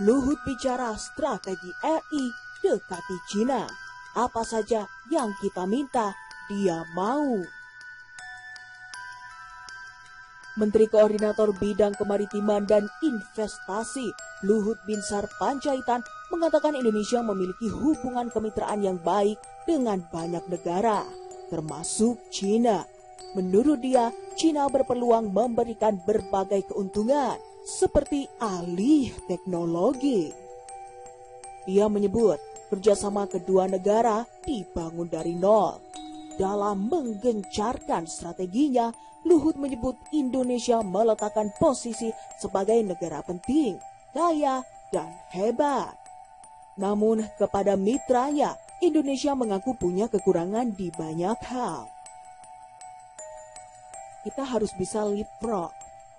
Luhut bicara strategi RI dekati Cina. Apa saja yang kita minta, dia mau. Menteri Koordinator Bidang Kemaritiman dan Investasi Luhut Binsar Panjaitan mengatakan Indonesia memiliki hubungan kemitraan yang baik dengan banyak negara, termasuk Cina. Menurut dia, Cina berpeluang memberikan berbagai keuntungan, seperti alih teknologi. Dia menyebut kerjasama kedua negara dibangun dari nol. Dalam menggencarkan strateginya, Luhut menyebut Indonesia meletakkan posisi sebagai negara penting, kaya, dan hebat. Namun kepada mitranya, Indonesia mengaku punya kekurangan di banyak hal. Kita harus bisa leapfrog,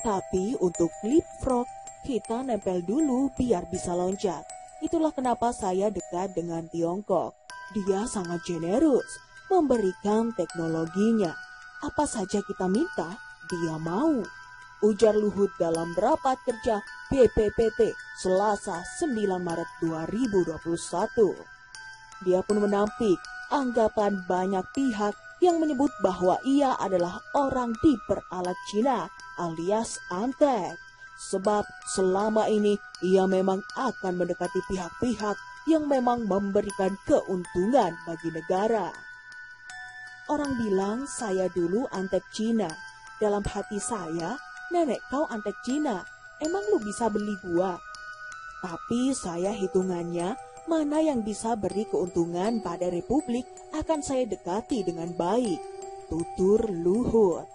tapi untuk leapfrog kita nempel dulu biar bisa loncat. Itulah kenapa saya dekat dengan Tiongkok. Dia sangat generus, memberikan teknologinya. Apa saja kita minta, dia mau. Ujar Luhut dalam rapat kerja BPPT Selasa 9 Maret 2021. Dia pun menampik anggapan banyak pihak yang menyebut bahwa ia adalah orang diperalat Cina alias antek. Sebab selama ini ia memang akan mendekati pihak-pihak yang memang memberikan keuntungan bagi negara. Orang bilang saya dulu antek Cina. Dalam hati saya, nenek kau antek Cina. Emang lu bisa beli gua? Tapi saya hitungannya, mana yang bisa beri keuntungan pada Republik akan saya dekati dengan baik. Tutur Luhut.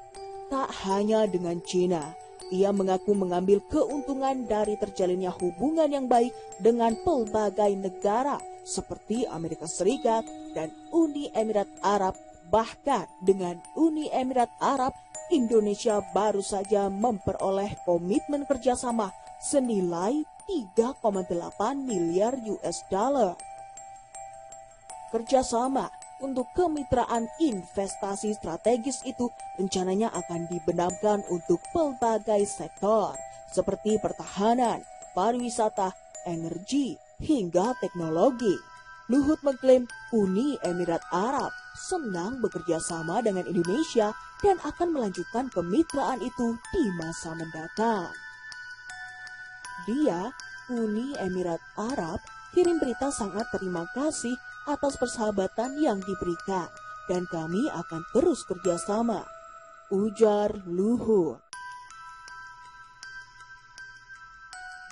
Tak hanya dengan Cina, ia mengaku mengambil keuntungan dari terjalinnya hubungan yang baik dengan pelbagai negara seperti Amerika Serikat dan Uni Emirat Arab. Bahkan dengan Uni Emirat Arab, Indonesia baru saja memperoleh komitmen kerjasama senilai 3,8 miliar US dollar. Kerjasama untuk kemitraan investasi strategis itu rencananya akan dibenamkan untuk pelbagai sektor seperti pertahanan, pariwisata, energi, hingga teknologi. Luhut mengklaim Uni Emirat Arab senang bekerja sama dengan Indonesia dan akan melanjutkan kemitraan itu di masa mendatang. Dia, Uni Emirat Arab, kirim berita sangat terima kasih atas persahabatan yang diberikan dan kami akan terus kerjasama, ujar Luhut.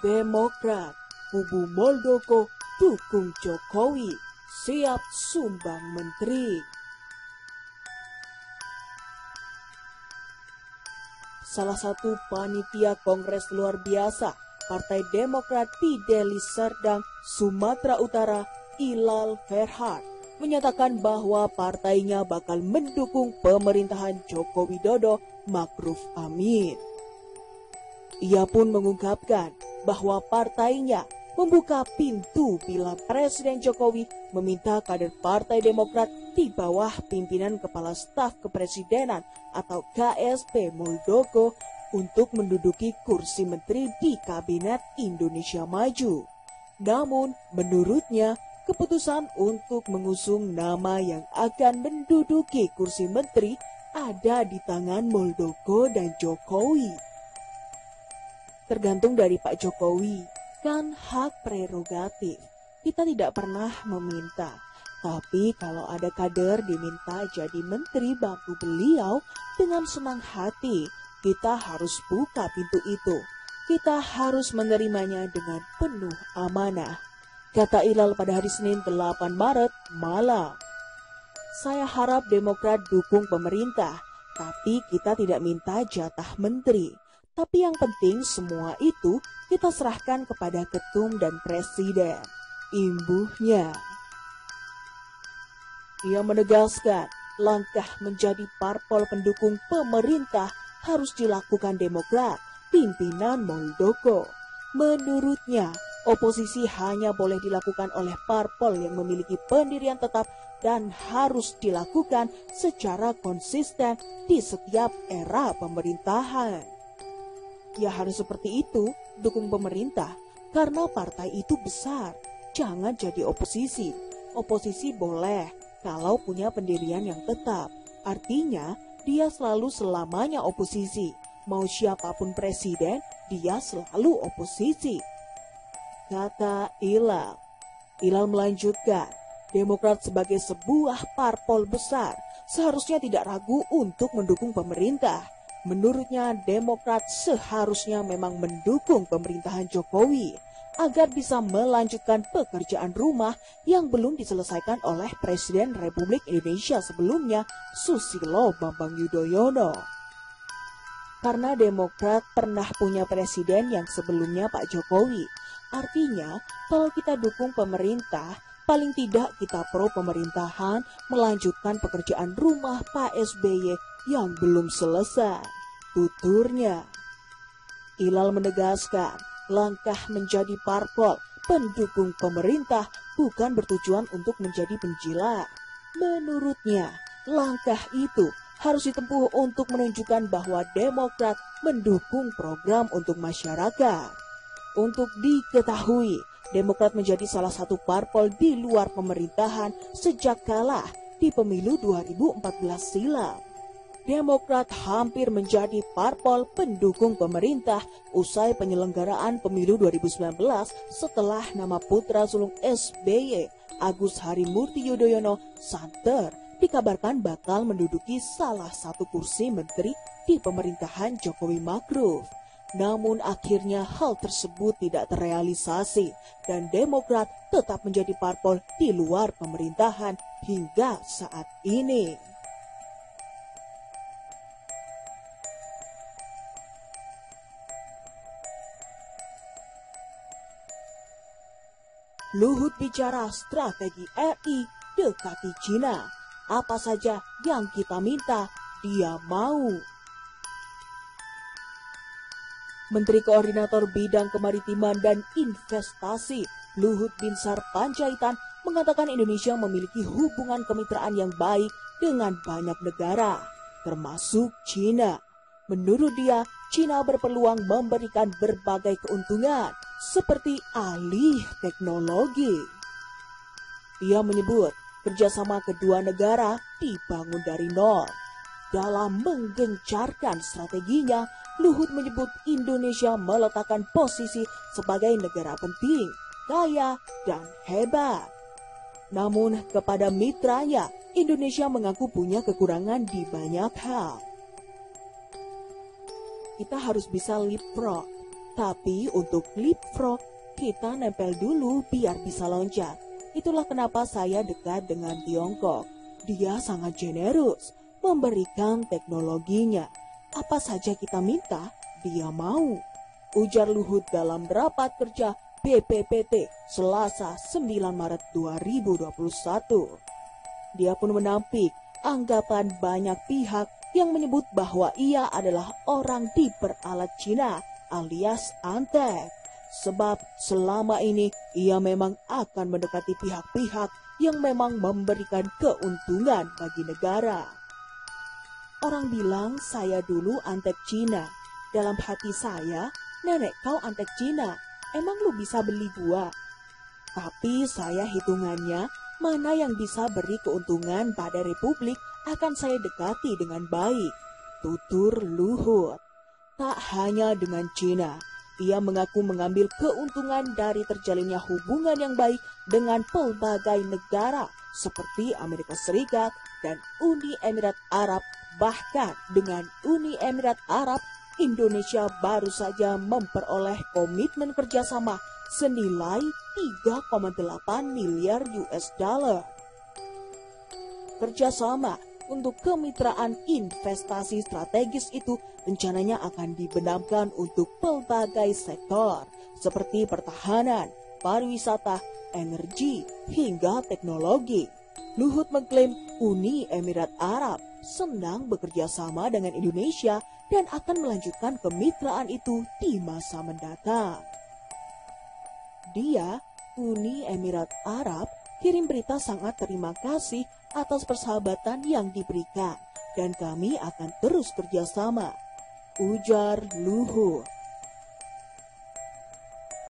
Demokrat, kubu Muldoko dukung Jokowi, siap sumbang menteri. Salah satu panitia kongres luar biasa Partai Demokrat di Deli Serdang, Sumatera Utara, Ilal Ferhat, menyatakan bahwa partainya bakal mendukung pemerintahan Joko Widodo Ma'ruf Amin. Ia pun mengungkapkan bahwa partainya membuka pintu bila Presiden Jokowi meminta kader Partai Demokrat di bawah pimpinan Kepala Staf Kepresidenan atau KSP Muldoko untuk menduduki kursi menteri di Kabinet Indonesia Maju. Namun, menurutnya, keputusan untuk mengusung nama yang akan menduduki kursi menteri ada di tangan Muldoko dan Jokowi. Tergantung dari Pak Jokowi. Kan hak prerogatif, kita tidak pernah meminta. Tapi kalau ada kader diminta jadi menteri bantu beliau dengan senang hati, kita harus buka pintu itu. Kita harus menerimanya dengan penuh amanah, kata Ilal pada hari Senin 8 Maret malam. Saya harap Demokrat dukung pemerintah, tapi kita tidak minta jatah menteri. Tapi yang penting semua itu kita serahkan kepada ketum dan presiden, imbuhnya. Ia menegaskan langkah menjadi parpol pendukung pemerintah harus dilakukan Demokrat, pimpinan Muldoko. Menurutnya, oposisi hanya boleh dilakukan oleh parpol yang memiliki pendirian tetap dan harus dilakukan secara konsisten di setiap era pemerintahan. Ya harus seperti itu, dukung pemerintah, karena partai itu besar. Jangan jadi oposisi. Oposisi boleh kalau punya pendirian yang tetap. Artinya, dia selalu selamanya oposisi. Mau siapapun presiden, dia selalu oposisi, kata Ilal. Ilal melanjutkan, Demokrat sebagai sebuah parpol besar seharusnya tidak ragu untuk mendukung pemerintah. Menurutnya, Demokrat seharusnya memang mendukung pemerintahan Jokowi agar bisa melanjutkan pekerjaan rumah yang belum diselesaikan oleh Presiden Republik Indonesia sebelumnya, Susilo Bambang Yudhoyono. Karena Demokrat pernah punya presiden yang sebelumnya Pak Jokowi. Artinya, kalau kita dukung pemerintah, paling tidak kita pro pemerintahan melanjutkan pekerjaan rumah Pak SBY yang belum selesai, tuturnya. Ilal menegaskan, langkah menjadi parpol pendukung pemerintah bukan bertujuan untuk menjadi penjilat. Menurutnya, langkah itu harus ditempuh untuk menunjukkan bahwa Demokrat mendukung program untuk masyarakat. Untuk diketahui, Demokrat menjadi salah satu parpol di luar pemerintahan sejak kalah di pemilu 2014 silam. Demokrat hampir menjadi parpol pendukung pemerintah usai penyelenggaraan pemilu 2019 setelah nama putra sulung SBY, Agus Harimurti Yudhoyono, santer dikabarkan bakal menduduki salah satu kursi menteri di pemerintahan Jokowi Ma'ruf. Namun akhirnya hal tersebut tidak terrealisasi dan Demokrat tetap menjadi parpol di luar pemerintahan hingga saat ini. Luhut bicara strategi RI dekati Cina. Apa saja yang kita minta, dia mau. Menteri Koordinator Bidang Kemaritiman dan Investasi Luhut Binsar Panjaitan mengatakan Indonesia memiliki hubungan kemitraan yang baik dengan banyak negara, termasuk Cina. Menurut dia, Cina berpeluang memberikan berbagai keuntungan, seperti alih teknologi. Dia menyebut, kerjasama kedua negara dibangun dari nol. Dalam menggencarkan strateginya, Luhut menyebut Indonesia meletakkan posisi sebagai negara penting, kaya, dan hebat. Namun kepada mitranya, Indonesia mengaku punya kekurangan di banyak hal. Kita harus bisa leapfrog, tapi untuk leapfrog, kita nempel dulu biar bisa loncat. Itulah kenapa saya dekat dengan Tiongkok. Dia sangat generus, memberikan teknologinya. Apa saja kita minta, dia mau. Ujar Luhut dalam rapat kerja BPPT Selasa 9 Maret 2021. Dia pun menampik anggapan banyak pihak yang menyebut bahwa ia adalah orang diperalat Cina alias antek. Sebab selama ini ia memang akan mendekati pihak-pihak yang memang memberikan keuntungan bagi negara. Orang bilang saya dulu antek Cina. Dalam hati saya, nenek kau antek Cina. Emang lu bisa beli gua? Tapi saya hitungannya, mana yang bisa beri keuntungan pada Republik akan saya dekati dengan baik, tutur Luhut. Tak hanya dengan Cina, ia mengaku mengambil keuntungan dari terjalinnya hubungan yang baik dengan pelbagai negara seperti Amerika Serikat dan Uni Emirat Arab. Bahkan dengan Uni Emirat Arab, Indonesia baru saja memperoleh komitmen kerjasama senilai 3,8 miliar US dollar. Kerjasama untuk kemitraan investasi strategis itu rencananya akan dibenamkan untuk pelbagai sektor seperti pertahanan, pariwisata, energi, hingga teknologi. Luhut mengklaim Uni Emirat Arab senang bekerja sama dengan Indonesia dan akan melanjutkan kemitraan itu di masa mendatang. Dia, Uni Emirat Arab, kirim berita sangat terima kasih atas persahabatan yang diberikan dan kami akan terus kerjasama, ujar Luhut.